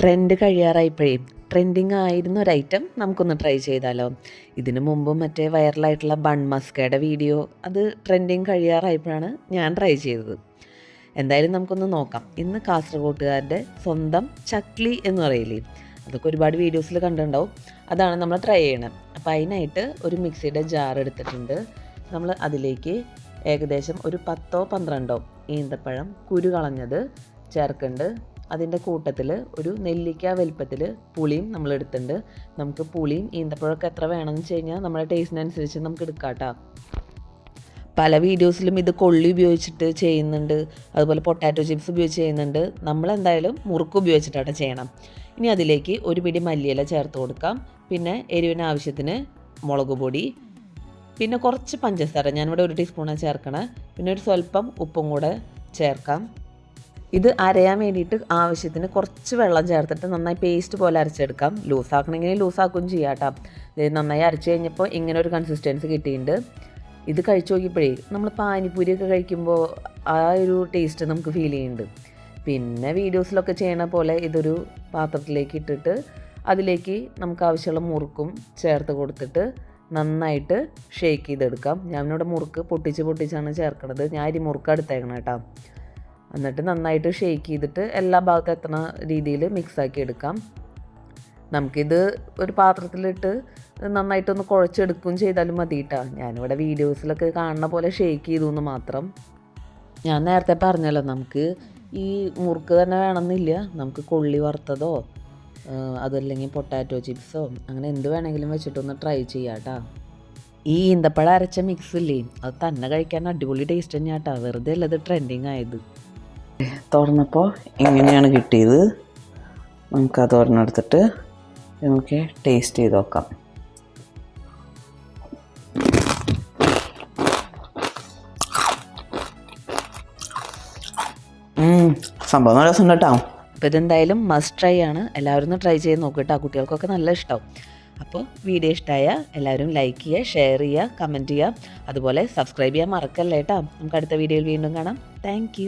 Trend കഴിയാറായപ്പോഴേ trending ആയിരുന്ന ഒരു item നമുക്കൊന്ന് ട്രൈ ചെയ്താലോ. ഇതിനു മുമ്പും മറ്റേ വൈറലായിട്ടുള്ള ബൺ മസ്കയുടെ വീഡിയോ അത് ട്രെൻഡിങ് കഴിയാറായപ്പോഴാണ് ഞാൻ ട്രൈ ചെയ്തത്. എന്തായാലും നമുക്കൊന്ന് നോക്കാം. ഇന്ന് കാസർഗോട്ടുകാരുടെ സ്വന്തം ചക്ലി എന്ന് പറയില്ലേ, അതൊക്കെ ഒരുപാട് വീഡിയോസിൽ കണ്ടിട്ടുണ്ടാവും. അതാണ് നമ്മൾ ട്രൈ ചെയ്യണം. അപ്പോൾ അതിനായിട്ട് ഒരു മിക്സിയുടെ ജാർ എടുത്തിട്ടുണ്ട്. നമ്മൾ അതിലേക്ക് ഏകദേശം ഒരു 10-12 ഈന്തപ്പഴം കുരു കളഞ്ഞത് ചേർക്കുന്നുണ്ട്. അതിൻ്റെ കൂട്ടത്തിൽ ഒരു നെല്ലിക്ക വലുപ്പത്തിൽ പുളിയും നമ്മൾ എടുത്തിട്ടുണ്ട്. നമുക്ക് പുളിയും ഈന്തപ്പഴമൊക്കെ എത്ര വേണമെന്ന് വെച്ച് കഴിഞ്ഞാൽ നമ്മുടെ ടേസ്റ്റിനനുസരിച്ച് നമുക്ക് എടുക്കാം കേട്ടോ. പല വീഡിയോസിലും ഇത് കൊള്ളി ഉപയോഗിച്ചിട്ട് ചെയ്യുന്നുണ്ട്, അതുപോലെ പൊട്ടാറ്റോ ചിപ്സ് ഉപയോഗിച്ച് ചെയ്യുന്നുണ്ട്. നമ്മളെന്തായാലും മുറുക്ക് ഉപയോഗിച്ചിട്ടാണ് ചെയ്യണം. ഇനി അതിലേക്ക് ഒരു പിടി മല്ലിയില ചേർത്ത് കൊടുക്കാം. പിന്നെ എരിവിന് ആവശ്യത്തിന് മുളക് പൊടി, പിന്നെ കുറച്ച് പഞ്ചസാര, ഞാനിവിടെ 1 ടീസ്പൂണാണ് ചേർക്കണേ. പിന്നെ ഒരു സ്വല്പം ഉപ്പും കൂടെ ചേർക്കാം. ഇത് അരയാൻ വേണ്ടിയിട്ട് ആവശ്യത്തിന് കുറച്ച് വെള്ളം ചേർത്തിട്ട് നന്നായി പേസ്റ്റ് പോലെ അരച്ചെടുക്കാം. ലൂസാക്കണമെങ്കിൽ ലൂസാക്കുകയും ചെയ്യാം കേട്ടോ. ഇത് നന്നായി അരച്ച് കഴിഞ്ഞപ്പോൾ ഇങ്ങനെ ഒരു കൺസിസ്റ്റൻസി കിട്ടിയിട്ടുണ്ട്. ഇത് കഴിച്ച് നോക്കിയപ്പോഴേ നമ്മൾ പാനിപ്പൂരിയൊക്കെ കഴിക്കുമ്പോൾ ആ ഒരു ടേസ്റ്റ് നമുക്ക് ഫീൽ ചെയ്യുന്നുണ്ട്. പിന്നെ വീഡിയോസിലൊക്കെ ചെയ്യണ പോലെ ഇതൊരു പാത്രത്തിലേക്ക് ഇട്ടിട്ട് അതിലേക്ക് നമുക്ക് ആവശ്യമുള്ള മുറുക്കും ചേർത്ത് കൊടുത്തിട്ട് നന്നായിട്ട് ഷേക്ക് ചെയ്തെടുക്കാം. ഞാനിവിടെ മുറുക്ക് പൊട്ടിച്ചാണ് ചേർക്കണത്. ഞാൻ അരി മുറുക്ക് എടുത്തേക്കണം കേട്ടോ. എന്നിട്ട് നന്നായിട്ട് ഷേക്ക് ചെയ്തിട്ട് എല്ലാ ഭാഗത്തും എത്തുന്ന രീതിയിൽ മിക്സാക്കി എടുക്കാം. നമുക്കിത് ഒരു പാത്രത്തിലിട്ട് നന്നായിട്ടൊന്ന് കുഴച്ചെടുക്കുകയും ചെയ്താലും മതി കേട്ടോ. ഞാനിവിടെ വീഡിയോസിലൊക്കെ കാണുന്ന പോലെ ഷേക്ക് ചെയ്തു എന്ന് മാത്രം. ഞാൻ നേരത്തെ പറഞ്ഞല്ലോ, നമുക്ക് ഈ മുറുക്ക് തന്നെ വേണമെന്നില്ല. നമുക്ക് കൊള്ളി വറുത്തതോ അതല്ലെങ്കിൽ പൊട്ടാറ്റോ ചിപ്സോ അങ്ങനെ എന്ത് വേണമെങ്കിലും വെച്ചിട്ടൊന്ന് ട്രൈ ചെയ്യാം കേട്ടോ. ഈ ഈന്തപ്പഴം അരച്ച മിക്സ് ഇല്ലേ, അത് തന്നെ കഴിക്കാൻ അടിപൊളി ടേസ്റ്റ് തന്നെയാണ് കേട്ടോ. വെറുതെ അല്ലത് ട്രെൻഡിങ് ആയത്. തുറന്നപ്പോൾ ഇങ്ങനെയാണ് കിട്ടിയത്. നമുക്കത് ഒരെണ്ണെടുത്തിട്ട് നമുക്ക് ടേസ്റ്റ് ചെയ്ത് നോക്കാം. സംഭവം നല്ല രസം കേട്ടോ. അപ്പോൾ ഇതെന്തായാലും മസ്റ്റ് ട്രൈ ആണ്. എല്ലാവരും ഒന്ന് ട്രൈ ചെയ്ത് നോക്കുക കേട്ടോ. കുട്ടികൾക്കൊക്കെ നല്ല ഇഷ്ടമാവും. അപ്പോൾ വീഡിയോ ഇഷ്ടമായ എല്ലാവരും ലൈക്ക് ചെയ്യുക, ഷെയർ ചെയ്യുക, കമൻറ്റ് ചെയ്യുക, അതുപോലെ സബ്സ്ക്രൈബ് ചെയ്യാൻ മറക്കല്ലേ കേട്ടോ. നമുക്ക് അടുത്ത വീഡിയോയിൽ വീണ്ടും കാണാം. താങ്ക്